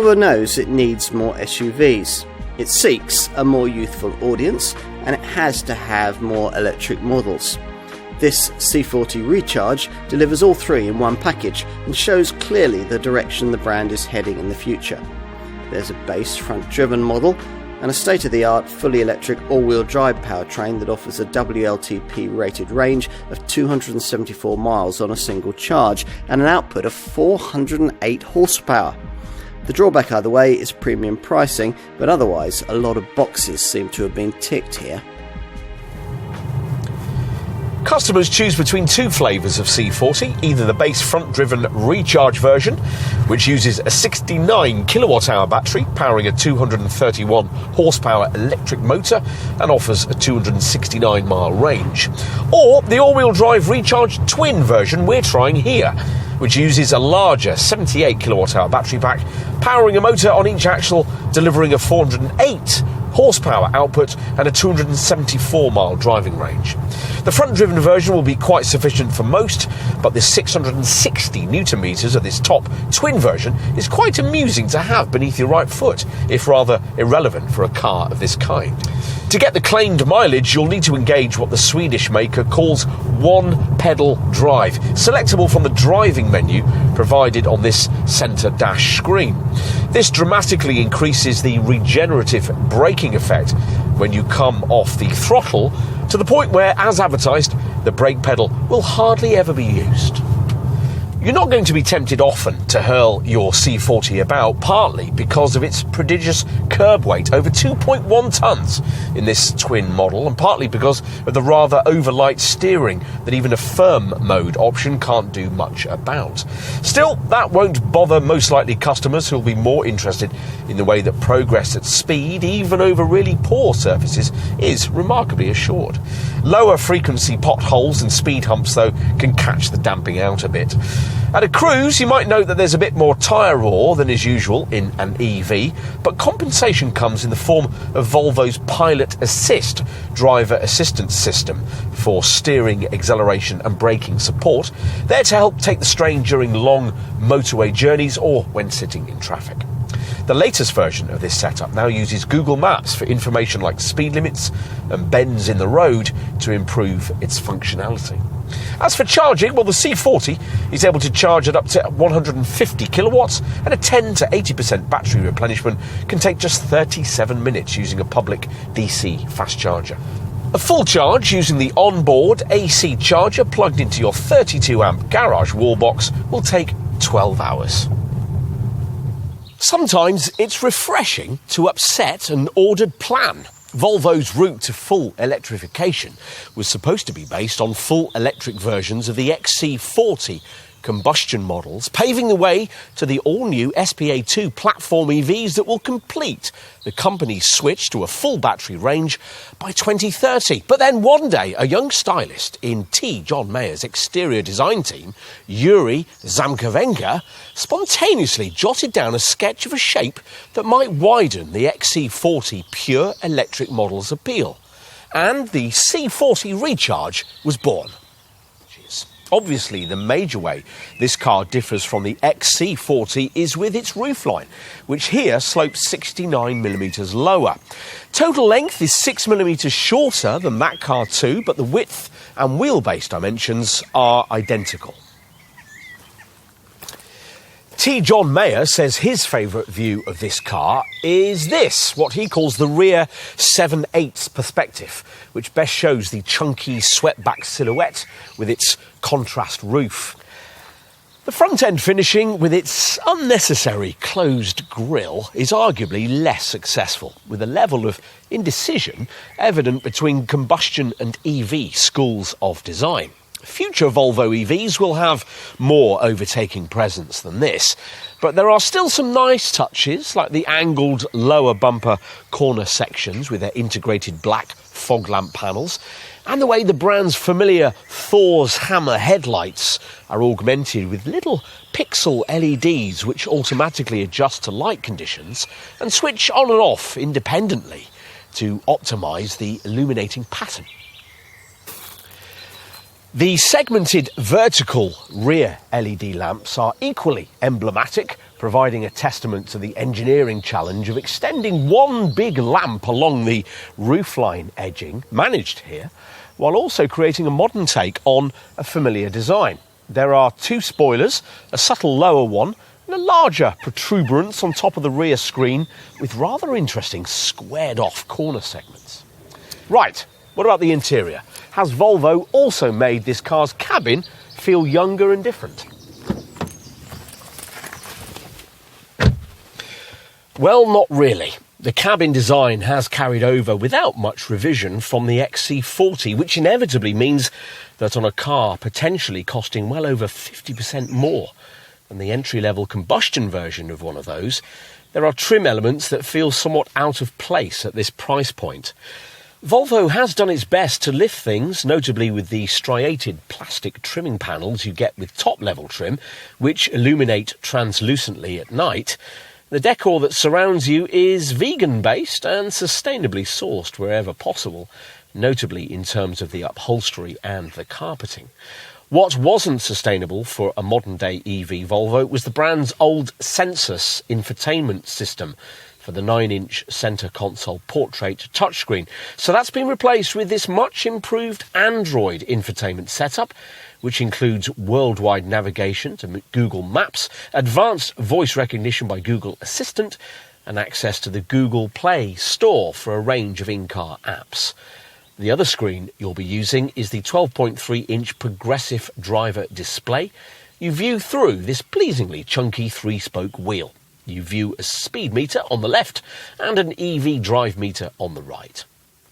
Volvo knows it needs more SUVs. It seeks a more youthful audience, and it has to have more electric models. This C40 Recharge delivers all three in one package and shows clearly the direction the brand is heading in the future. There's a base front-driven model and a state-of-the-art fully electric all-wheel drive powertrain that offers a WLTP rated range of 274 miles on a single charge and an output of 408 horsepower. The drawback either way is premium pricing, but otherwise a lot of boxes seem to have been ticked here. Customers choose between two flavours of C40, either the base front-driven Recharge version, which uses a 69 kilowatt-hour battery powering a 231 horsepower electric motor and offers a 269-mile range, or the all-wheel drive Recharge twin version we're trying here, which uses a larger 78 kilowatt-hour battery pack powering a motor on each axle, delivering a 408 horsepower output and a 274-mile driving range. The front-driven version will be quite sufficient for most, but the 660 newton meters of this top twin version is quite amusing to have beneath your right foot, if rather irrelevant for a car of this kind. To get the claimed mileage, you'll need to engage what the Swedish maker calls one-pedal drive, selectable from the driving menu provided on this centre dash screen. This dramatically increases the regenerative braking effect when you come off the throttle to the point where, as advertised, the brake pedal will hardly ever be used. You're not going to be tempted often to hurl your C40 about, partly because of its prodigious curb weight, over 2.1 tonnes in this twin model, and partly because of the rather overlight steering that even a firm mode option can't do much about. Still, that won't bother most likely customers who'll be more interested in the way that progress at speed, even over really poor surfaces, is remarkably assured. Lower frequency potholes and speed humps, though, can catch the damping out a bit. At a cruise, you might note that there's a bit more tyre roar than is usual in an EV, but compensation comes in the form of Volvo's Pilot Assist driver assistance system for steering, acceleration and braking support, there to help take the strain during long motorway journeys or when sitting in traffic. The latest version of this setup now uses Google Maps for information like speed limits and bends in the road to improve its functionality. As for charging, well, the C40 is able to charge at up to 150 kilowatts, and a 10 to 80% battery replenishment can take just 37 minutes using a public DC fast charger. A full charge using the onboard AC charger plugged into your 32 amp garage wall box will take 12 hours. Sometimes it's refreshing to upset an ordered plan. Volvo's route to full electrification was supposed to be based on full electric versions of the XC40 combustion models, paving the way to the all-new SPA2 platform EVs that will complete the company's switch to a full battery range by 2030. But then one day, a young stylist in T. John Mayer's exterior design team, Yuri Zamkovenka, spontaneously jotted down a sketch of a shape that might widen the XC40 pure electric model's appeal. And the C40 Recharge was born. Obviously, the major way this car differs from the XC40 is with its roofline, which here slopes 69mm lower. Total length is 6mm shorter than that car too, but the width and wheelbase dimensions are identical. T. John Mayer says his favourite view of this car is this, what he calls the rear 7/8 perspective, which best shows the chunky swept-back silhouette with its contrast roof. The front-end finishing, with its unnecessary closed grille, is arguably less successful, with a level of indecision evident between combustion and EV schools of design. Future Volvo EVs will have more overtaking presence than this, but there are still some nice touches, like the angled lower bumper corner sections with their integrated black fog lamp panels, and the way the brand's familiar Thor's Hammer headlights are augmented with little pixel LEDs which automatically adjust to light conditions and switch on and off independently to optimise the illuminating pattern. The segmented vertical rear LED lamps are equally emblematic, providing a testament to the engineering challenge of extending one big lamp along the roofline edging, managed here, while also creating a modern take on a familiar design. There are two spoilers, a subtle lower one, and a larger protuberance on top of the rear screen with rather interesting squared-off corner segments. Right, what about the interior? Has Volvo also made this car's cabin feel younger and different? Well, not really. The cabin design has carried over without much revision from the XC40, which inevitably means that on a car potentially costing well over 50% more than the entry-level combustion version of one of those, there are trim elements that feel somewhat out of place at this price point. Volvo has done its best to lift things, notably with the striated plastic trimming panels you get with top-level trim, which illuminate translucently at night. The decor that surrounds you is vegan-based and sustainably sourced wherever possible, notably in terms of the upholstery and the carpeting. What wasn't sustainable for a modern-day EV Volvo was the brand's old Sensus infotainment system for the 9-inch centre console portrait touchscreen. So that's been replaced with this much improved Android infotainment setup, which includes worldwide navigation to Google Maps, advanced voice recognition by Google Assistant, and access to the Google Play Store for a range of in-car apps. The other screen you'll be using is the 12.3-inch progressive driver display. You view through this pleasingly chunky 3-spoke wheel. You view a speed meter on the left and an EV drive meter on the right.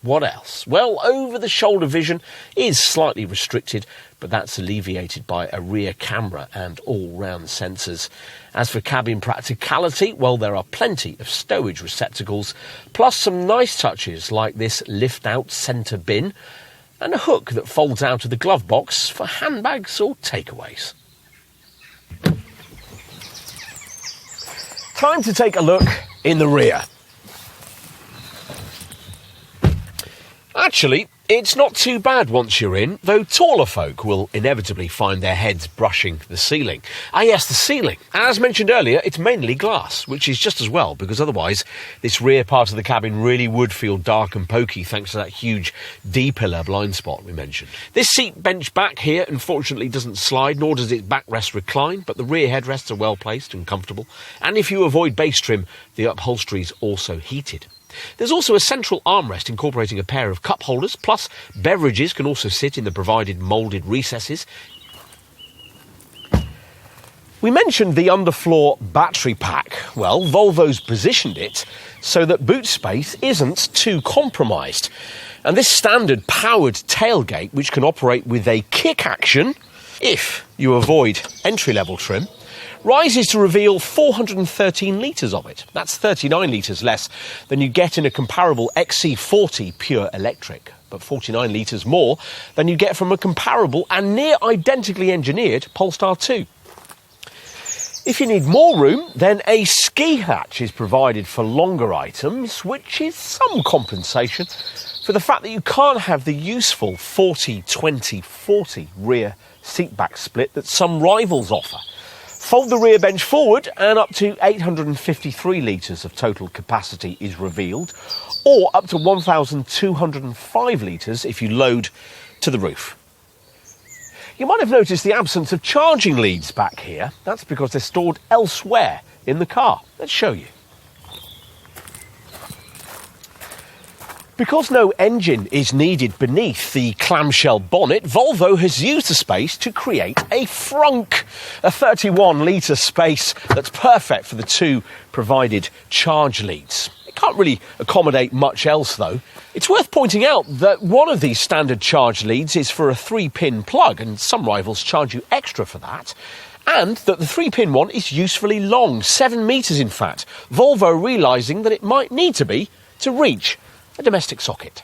What else? Well, over-the-shoulder vision is slightly restricted, but that's alleviated by a rear camera and all-round sensors. As for cabin practicality, well, there are plenty of stowage receptacles, plus some nice touches like this lift-out centre bin and a hook that folds out of the glove box for handbags or takeaways. Time to take a look in the rear. Actually, it's not too bad once you're in, though taller folk will inevitably find their heads brushing the ceiling. Ah yes, the ceiling. As mentioned earlier, it's mainly glass, which is just as well, because otherwise this rear part of the cabin really would feel dark and pokey thanks to that huge D-pillar blind spot we mentioned. This seat bench back here unfortunately doesn't slide, nor does its backrest recline, but the rear headrests are well placed and comfortable, and if you avoid base trim, the upholstery is also heated. There's also a central armrest incorporating a pair of cup holders, plus beverages can also sit in the provided moulded recesses. We mentioned the underfloor battery pack. Well, Volvo's positioned it so that boot space isn't too compromised. And this standard powered tailgate, which can operate with a kick action, if you avoid entry-level trim, rises to reveal 413 litres of it. That's 39 litres less than you get in a comparable XC40 pure electric, but 49 litres more than you get from a comparable and near identically engineered Polestar 2. If you need more room, then a ski hatch is provided for longer items, which is some compensation for the fact that you can't have the useful 40-20-40 rear seatback split that some rivals offer. Fold the rear bench forward and up to 853 litres of total capacity is revealed, or up to 1,205 litres if you load to the roof. You might have noticed the absence of charging leads back here. That's because they're stored elsewhere in the car. Let's show you. Because no engine is needed beneath the clamshell bonnet, Volvo has used the space to create a frunk, a 31-litre space that's perfect for the two provided charge leads. It can't really accommodate much else, though. It's worth pointing out that one of these standard charge leads is for a 3-pin plug, and some rivals charge you extra for that. And that the 3-pin one is usefully long, 7 metres in fact, Volvo realising that it might need to be to reach a domestic socket.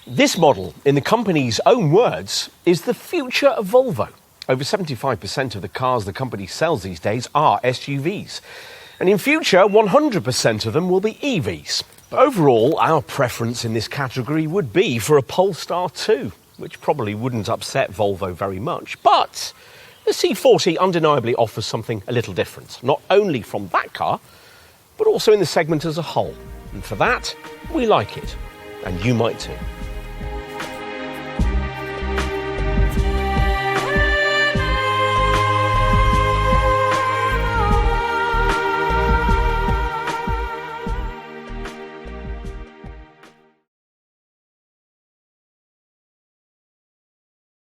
This model, in the company's own words, is the future of Volvo. Over 75% of the cars the company sells these days are SUVs. And in future, 100% of them will be EVs. But overall, our preference in this category would be for a Polestar 2, which probably wouldn't upset Volvo very much. But The C40 undeniably offers something a little different, not only from that car, but also in the segment as a whole. And for that, we like it. And you might too.